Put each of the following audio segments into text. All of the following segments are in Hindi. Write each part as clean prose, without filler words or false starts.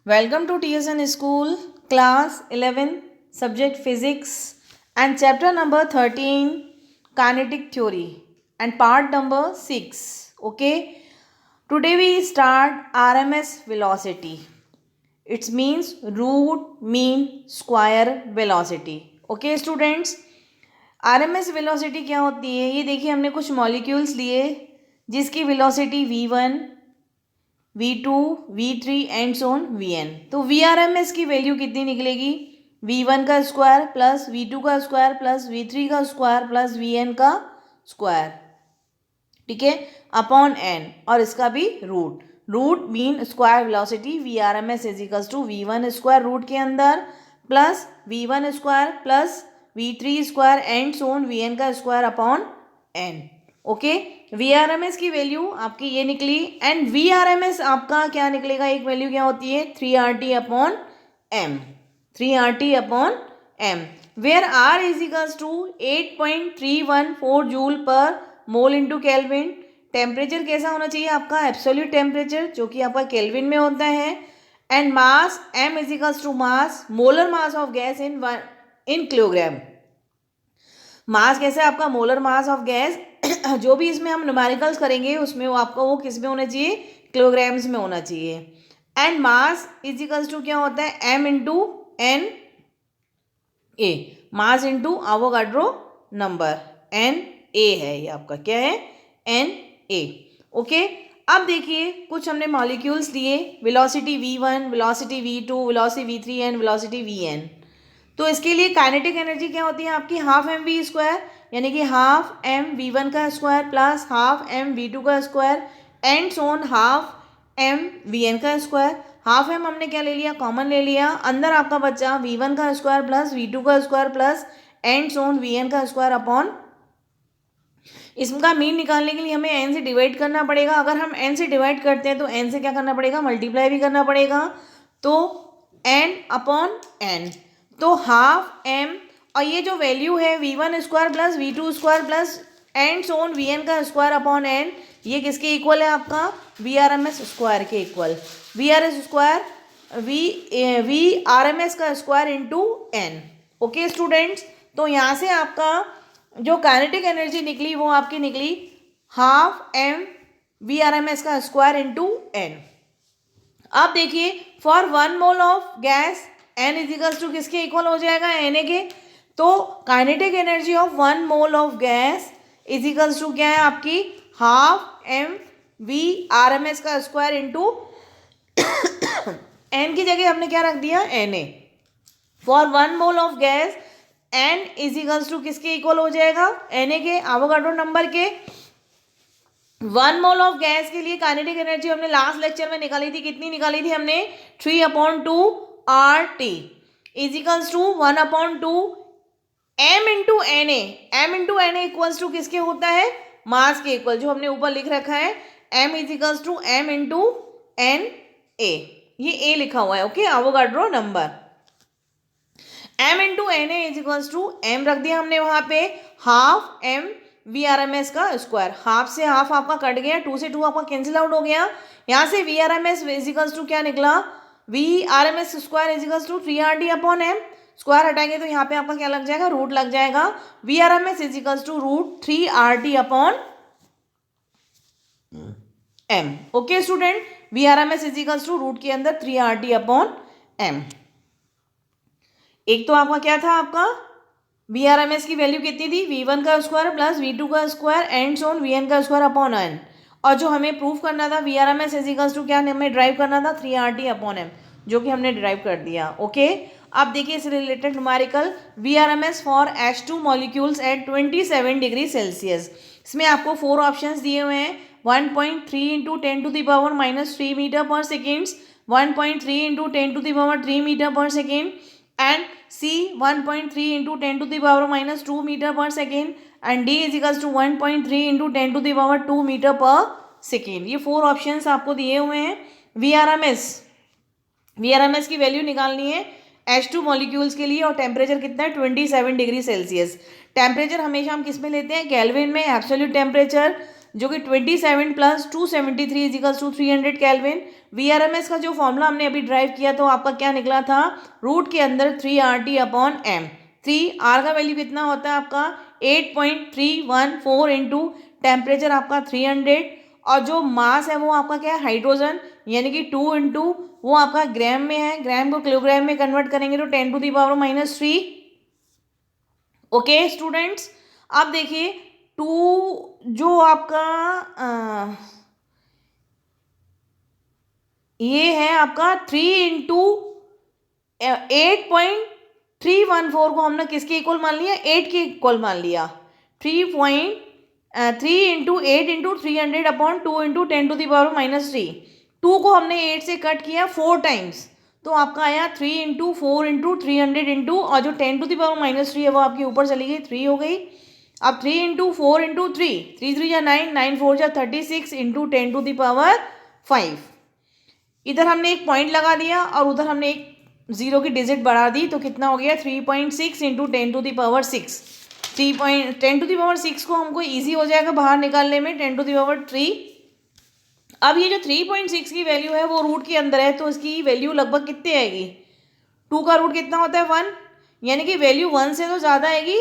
Welcome to TSN School, Class 11, Subject Physics, and Chapter number 13, Kinetic Theory, and Part number 6. Okay, today we start RMS velocity. It means root mean square velocity. Okay, students, RMS velocity क्या होती है? ये देखिए, हमने कुछ मॉलिक्यूल्स लिए जिसकी velocity v1, v2, v3 and so on vn। तो Vrms की वैल्यू कितनी निकलेगी? v1 का स्क्वायर प्लस v2 का स्क्वायर प्लस v3 का स्क्वायर प्लस vn का स्क्वायर, ठीक है, अपॉन n, और इसका भी root mean square velocity Vrms is equals to v1 square root के अंदर plus v1 square plus v3 square and so on vn का square upon n। Okay, Vrms की वैल्यू आपकी ये निकली, एंड Vrms आपका क्या निकलेगा? एक वैल्यू क्या होती है? 3RT upon m, 3RT upon m, where R is equals to 8.314 joule per mole into kelvin. Temperature कैसा होना चाहिए आपका? एब्सोल्यूट टेम्परेचर, जो कि आपका केल्विन में होता है। And mass m is equals to mass, molar mass of gas in kilogram. Mass कैसे आपका? मोलर मास ऑफ गैस जो भी इसमें हम न्यूमेरिकल्स करेंगे उसमें वो आपका वो किस में होना चाहिए? किलोग्राम्स में होना चाहिए। And mass is equals to क्या होता है? m into N A, mass into Avogadro number, N A है ये आपका, क्या है? N A. ओके, अब देखिए कुछ हमने मॉलिक्यूल्स लिए, velocity v1, velocity v2, velocity v3 and velocity vn। तो इसके लिए काइनेटिक एनर्जी क्या होती है आपकी? हाफ एम वी स्क्वायर, यानी कि हाफ एम v1 का square plus half M v2 का square and so on half M vn का स्क्वायर। हाफ एम हमने क्या ले लिया? कॉमन ले लिया, अंदर आपका बच्चा v1 का स्क्वायर प्लस v2 का square plus and so on vn का स्क्वायर अपॉन, इसका मीन निकालने के लिए हमें n से डिवाइड करना पड़ेगा। अगर हम n से डिवाइड करते हैं तो n से क्या करना पड़ेगा? मल्टीप्लाई भी करना पड़ेगा, तो n अपॉन n, तो हाफ m, और ये जो वैल्यू है v1 square plus v2 square plus and so on vn का स्क्वायर अपॉन n, ये किसके इक्वल है आपका? Vrms स्क्वायर के इक्वल। Vrms स्क्वायर Vrms का square into n। Okay students, तो यहाँ से आपका जो काइनेटिक एनर्जी निकली वो आपकी निकली हाफ एम Vrms का स्क्वायर इंटू n। अब देखिए, for 1 mole of gas n is equals to किसके इक्वल हो जाएगा? Na के। तो kinetic energy of 1 mole of gas is equals to क्या है आपकी? हाफ एम Vrms का स्क्वायर इंटू n की जगह हमने क्या रख दिया? Na। For 1 mole of gas n is equals to किसके इक्वल हो जाएगा? Na के, एवोगाड्रो नंबर के। 1 मोल ऑफ गैस के लिए काइनेटिक एनर्जी हमने लास्ट लेक्चर में निकाली थी, कितनी निकाली थी हमने? 3/2 RT is equals to 1/2 m into Na। m into Na equals to किसके होता है? मास के इक्वल, जो हमने ऊपर लिख रखा है, m is equals to m into Na, ये a लिखा हुआ है। Okay, Avogadro number. m into Na is equals to m रख दिया हमने वहां पे, हाफ m Vrms का स्क्वायर, हाफ से हाफ आपका कट गया, 2 से 2 आपका कैंसिल आउट हो गया। यहाँ से Vrms इज इक्वल्स टू क्या निकला? Vrms square is equals to 3RT upon m, square हटाएंगे तो यहाँ पे आपका क्या लग जाएगा? रूट लग जाएगा। Vrms is equals to root 3RT upon m। Okay student, Vrms is equals to root के अंदर 3RT अपॉन m। एक तो आपका क्या था? आपका Vrms की वैल्यू कितनी थी? v1 का स्क्वायर प्लस v2 का स्क्वायर एंड सोन vn का स्क्वायर अपॉन n, और जो हमें प्रूफ करना था Vrms इज इक्वल्स टू क्या हमें ड्राइव करना था? 3RT अपॉन m, जो कि हमने ड्राइव कर दिया। ओके, अब देखिए इस related numerical Vrms for H2 molecules at 27 degree Celsius. इसमें आपको 4 ऑप्शंस दिए हुए हैं, 1.3 into 10⁻³ metre per second, 1.3 into 10⁻³ metre per second, and C 1.3 into 10⁻² metre per second, and D is equals to 1.3 into 10⁻² metre per second. ये 4 ऑप्शंस आपको दिए हुए हैं। Vrms की वैल्यू निकालनी है H2 मॉलिक्यूल्स के लिए, और टेम्परेचर कितना है? 27 डिग्री सेल्सियस। टेम्परेचर हमेशा हम किस में लेते हैं? केल्विन में। एब्सोल्यूट टेम्परेचर जो कि 27 plus 273 is equals to 300 kelvin. VRMS का जो फॉर्मूला हमने अभी ड्राइव किया तो आपका क्या निकला था, रूट के अंदर 3RT अपॉन एम। 3R का वैल्यू कितना होता है आपका 8.314 इंटू टेम्परेचर आपका 300, और जो मास है वो आपका क्या है हाइड्रोजन, यानी कि 2 इंटू वो आपका ग्राम में है, ग्राम को किलोग्राम में कन्वर्ट करेंगे तो 10⁻⁻3। ओके स्टूडेंट्स, अब देखिए 2 जो आपका ये है आपका 3 इंटू 8.314 को हमने किसके इक्वल मान लिया, 8 के इक्वल मान लिया। 3 इंटू 8 इंटू 300 अपॉन 2 इंटू 10⁻⁻3। 2 को हमने 8 से कट किया 4 टाइम्स, तो आपका आया 3 इंटू 4 इंटू 300 इंटू, और जो 10⁻⁻3 है वो आपकी ऊपर चली गई, 3 हो गई। अब 3 इंटू 4 इंटू 3, 3 3 जा 9, 9 4 जा 36 इंटू 10⁵। इधर हमने एक पॉइंट लगा दिया और उधर हमने एक जीरो की डिजिट बढ़ा दी, तो कितना हो गया 3.6 इंटू 10⁶। 10⁶ को हमको ईजी हो जाएगा बाहर निकालने में 10⁻3। अब ये जो 3.6 की वैल्यू है वो रूट के अंदर है, तो इसकी वैल्यू लगभग कितनी आएगी, 2 का रूट कितना होता है 1, यानी कि वैल्यू 1 से तो ज़्यादा आएगी,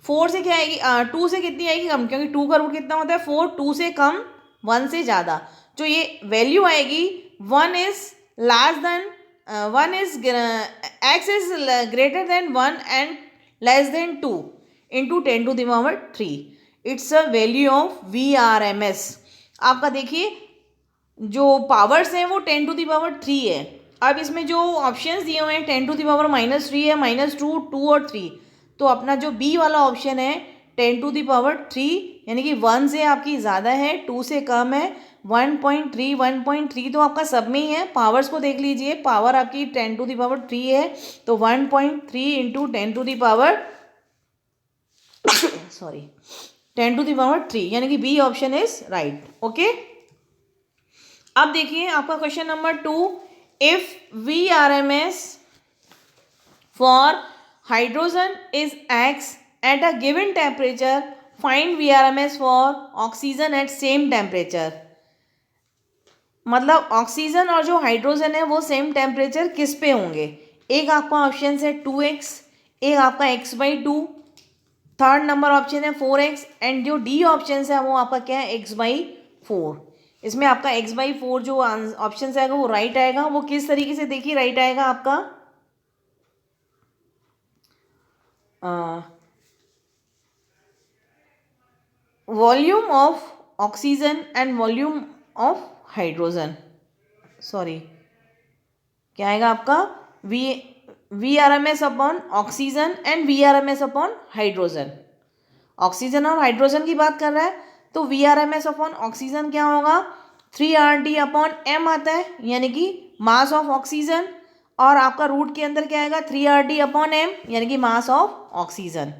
4 से क्या आएगी 2 से कितनी आएगी कम, क्योंकि 2 का रूट कितना होता है 4, 2 से कम 1 से ज़्यादा। जो ये वैल्यू आएगी 1 is less than 1 is x is greater than 1 and less than 2 into 10⁻3। It's a value of VRMS। आपका देखिए जो पावर्स हैं वो 10⁻3 है। अब इसमें जो ऑप्शंस दिए हुए हैं 10⁻⁻3 है, -2, 2 और 3, तो अपना जो बी वाला ऑप्शन है 10⁻3, यानी कि 1 से आपकी ज़्यादा है, 2 से कम है, 1.3 1.3 तो आपका सब में ही है। पावर्स को देख लीजिए, पावर आपकी 10⁻3 है, तो 1.3 इंटू 10⁻3 यानी कि B option is right. Okay, अब देखिए आपका question number 2, if VRMS for hydrogen is x at a given temperature, find VRMS for oxygen at same temperature. मतलब ऑक्सीजन और जो हाइड्रोजन है वो सेम टेम्परेचर किस पे होंगे। एक आपका ऑप्शन है 2x, एक आपका x/2, थर्ड नंबर ऑप्शन है 4x, एंड जो डी ऑप्शन है वो आपका क्या है x/4। इसमें आपका x/4 जो ऑप्शन आएगा वो राइट आएगा। वो किस तरीके से देखिए राइट आएगा आपका, volume of oxygen and volume of hydrogen, sorry क्या आएगा आपका VRMS upon oxygen and VRMS upon hydrogen. Oxygen और हाइड्रोजन की बात कर रहा है तो VRMS अपॉन ऑक्सीजन क्या होगा 3RT अपॉन एम आता है, यानी कि मास ऑफ ऑक्सीजन, और आपका रूट के अंदर क्या आएगा 3RT अपॉन एम, यानी कि मास of oxygen.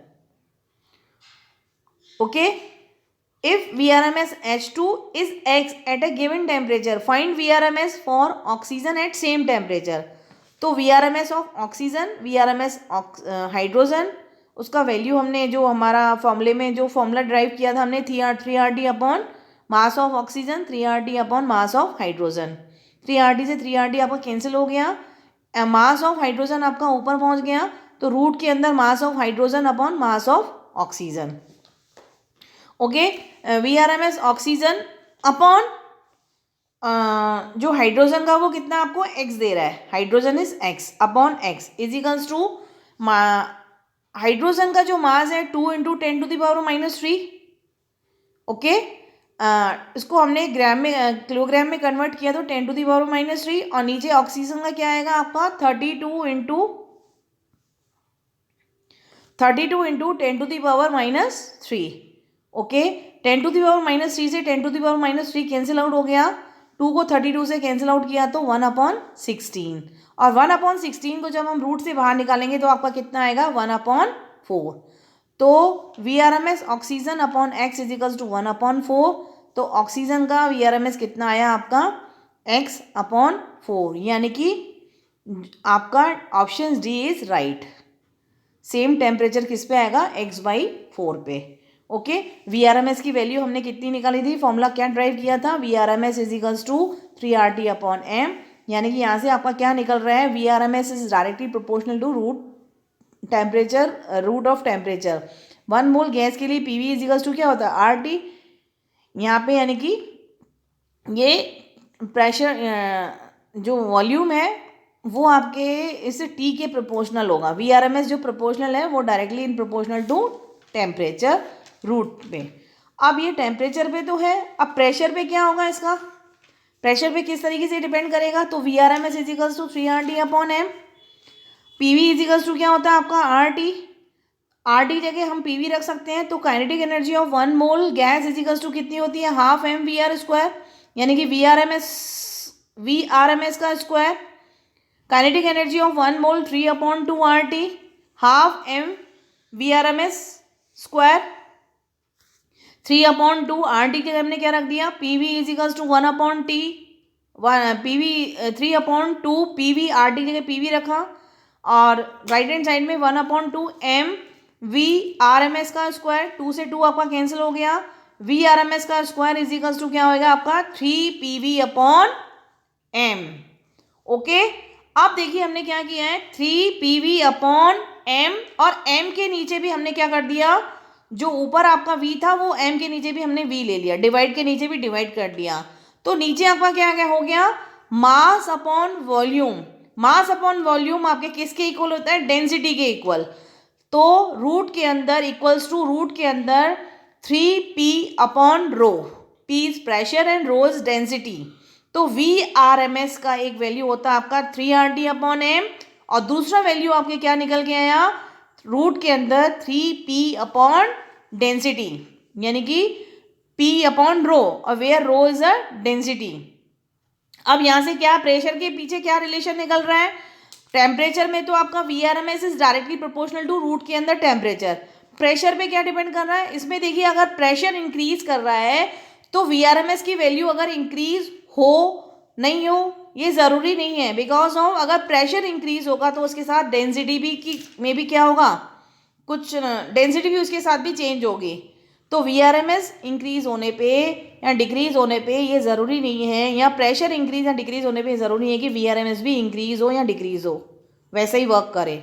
Okay, if VRMS H2 is x at a given temperature, find VRMS for oxygen at same temperature। तो VRMS of oxygen, VRMS hydrogen, उसका वैल्यू हमने जो हमारा फॉर्मूले में जो फॉर्मूला ड्राइव किया था हमने 3RT upon mass of oxygen, 3RT upon mass of hydrogen. 3RT से 3RT आपका कैंसिल हो गया, मास ऑफ हाइड्रोजन आपका ऊपर पहुंच गया, तो रूट के अंदर mass of hydrogen upon mass of oxygen. Okay, VRMS oxygen upon जो हाइड्रोजन का वो कितना आपको x दे रहा है, hydrogen is x upon x is equals to hydrogen का जो मास है 2 इंटू 10⁻⁻3। ओके, इसको हमने ग्राम में किलोग्राम में कन्वर्ट किया तो 10⁻⁻3, और नीचे ऑक्सीजन का क्या आएगा आपका 32 इंटू 10⁻3। ओके, 10⁻3 से 10⁻3 कैंसिल आउट हो गया, 2 को 32 से कैंसिल आउट किया तो 1/16, और 1/16 को जब हम रूट से बाहर निकालेंगे तो आपका कितना आएगा 1/4। तो VRMS oxygen upon x is equals to 1/4, तो ऑक्सीजन का VRMS कितना आया आपका x/4, यानी कि आपका option D is right. Same temperature किस पे आएगा x/4 पे। Okay, V R M S की वैल्यू हमने कितनी निकाली थी, फॉर्मूला क्या ड्राइव किया था, V R M S is equals to 3RT upon M, यानी कि यहाँ से आपका क्या निकल रहा है, V R M S is directly proportional to root of temperature. 1 mole gas के लिए पीवी इज इक्वल्स टू क्या होता है, RT, यहाँ पे यानी कि ये प्रेशर जो वॉल्यूम है वो आपके इस टी के प्रोपोर्शनल होगा। वी आर एम एस जो प्रोपोर्शनल है वो directly in proportional to temperature root पे। अब ये टेम्परेचर पे तो है, अब प्रेशर पे क्या होगा, इसका प्रेशर पे किस तरीके से डिपेंड करेगा, तो V R M S is equals to 3RT upon M, P V is equals to क्या होता है आपका RT जगह हम PV रख सकते हैं, तो kinetic energy of 1 mole gas is equals to कितनी होती है, हाफ mVr², यानी कि वी आर एम एस का square, kinetic energy of 1 mole 3/2RT, half mVrms², 3/2RT के हमने क्या रख दिया, PV is equals to 1/T, PV 3/2 PV, RT जगह PV रखा, और राइट हैंड साइड में 1/2 mVrms का स्क्वायर, 2 से 2 आपका कैंसिल हो गया, Vrms का स्क्वायर इज इक्वल्स टू क्या होगा आपका 3PV/m। ओके, अब देखिए हमने क्या किया है, 3PV/m, और m के नीचे भी हमने क्या कर दिया, जो ऊपर आपका v था वो m के नीचे भी हमने v ले लिया, डिवाइड के नीचे भी डिवाइड कर दिया, तो नीचे आपका क्या क्या हो गया, mass upon volume. Mass upon volume आपके किसके इक्वल होता है, डेंसिटी के इक्वल, तो रूट के अंदर इक्वल्स टू रूट के अंदर 3P/ρ, P is pressure and ρ is density, तो Vrms का एक वैल्यू होता है आपका 3RT/m, और दूसरा वैल्यू आपके क्या निकल के आया, रूट के अंदर 3P/डेंसिटी, यानी कि P/ρ, और वेयर ρ इज अ डेंसिटी। अब यहाँ से क्या, प्रेशर के पीछे क्या रिलेशन निकल रहा है, टेम्परेचर में तो आपका Vrms is directly proportional to root के अंदर टेम्परेचर, प्रेशर पे क्या डिपेंड कर रहा है, इसमें देखिए अगर प्रेशर इंक्रीज कर रहा है तो Vrms की वैल्यू अगर इंक्रीज हो नहीं हो ये ज़रूरी नहीं है, बिकॉज ऑफ अगर प्रेशर इंक्रीज होगा तो उसके साथ डेंसिटी भी में भी क्या होगा, कुछ डेंसिटी भी उसके साथ भी चेंज होगी, तो Vrms इंक्रीज होने पे या डिक्रीज होने पे ये ज़रूरी नहीं है, या प्रेशर इंक्रीज या डिक्रीज होने पे ज़रूरी नहीं है कि Vrms भी इंक्रीज हो या डिक्रीज हो, वैसे ही वर्क करे,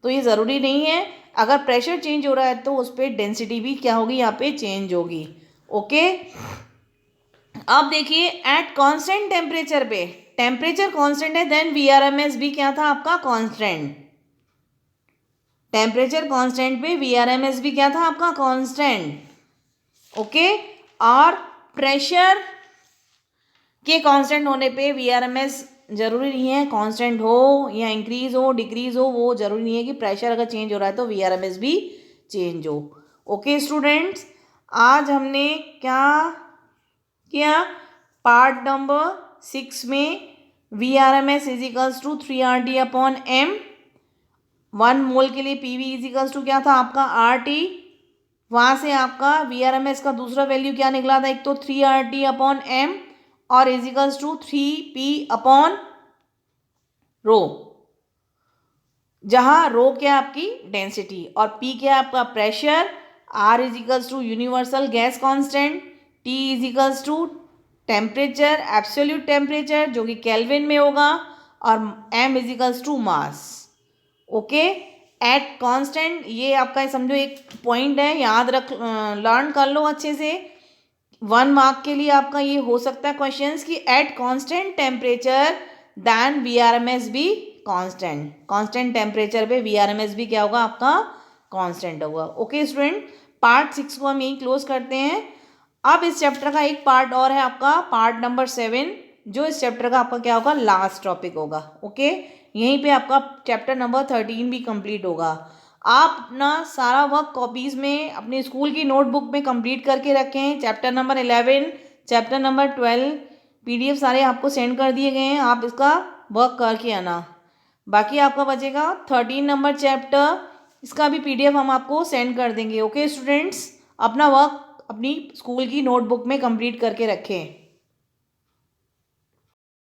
तो ये ज़रूरी नहीं है। अगर प्रेशर चेंज हो रहा है तो उस पर डेंसिटी भी क्या होगी, यहाँ पे चेंज होगी। ओके, अब देखिए एट कांस्टेंट टेम्परेचर पे, टेम्परेचर कांस्टेंट है, देन Vrms भी क्या था आपका कांस्टेंट, टेम्परेचर कांस्टेंट पे Vrms भी क्या था आपका कांस्टेंट। ओके, और प्रेशर के कांस्टेंट होने पे Vrms जरूरी नहीं है कांस्टेंट हो या इंक्रीज हो डिक्रीज हो, वो जरूरी नहीं है कि प्रेशर अगर चेंज हो रहा है तो Vrms भी चेंज हो। ओके स्टूडेंट्स, आज हमने क्या किया, पार्ट नंबर 6 में Vrms is equals to 3RT/m, 1 mole के लिए PV इज इक्वल्स टू क्या था आपका RT, वहाँ से आपका Vrms का दूसरा वैल्यू क्या निकला था, एक तो 3RT/m और इज इक्वल्स टू 3P/ρ, जहाँ ρ क्या आपकी डेंसिटी और P क्या आपका pressure, R is equals to universal gas constant, T is equals to temperature, absolute temperature जो कि केल्विन में होगा, और M is equals to mass. Okay, at constant, ये आपका समझो एक पॉइंट है, याद रख, लर्न कर लो अच्छे से, 1 मार्क के लिए आपका ये हो सकता है क्वेश्चंस कि at constant temperature then Vrms भी कांस्टेंट, कांस्टेंट टेम्परेचर पे Vrms भी क्या होगा आपका कांस्टेंट होगा। ओके स्टूडेंट, पार्ट 6 को हम यही क्लोज करते हैं। अब इस चैप्टर का एक पार्ट और है आपका, पार्ट नंबर 7, जो इस चैप्टर का आपका क्या होगा, लास्ट टॉपिक होगा। ओके, यहीं पे आपका चैप्टर नंबर 13 भी कंप्लीट होगा। आप अपना सारा वर्क कॉपीज़ में अपने स्कूल की नोटबुक में कंप्लीट करके रखें। Chapter number 11, chapter number 12 PDF सारे आपको सेंड कर दिए गए हैं, आप इसका वर्क करके आना। बाकी आपका बचेगा 13 नंबर चैप्टर, इसका भी PDF हम आपको सेंड कर देंगे। ओके स्टूडेंट्स, अपना वर्क अपनी स्कूल की नोटबुक में कंप्लीट करके रखें।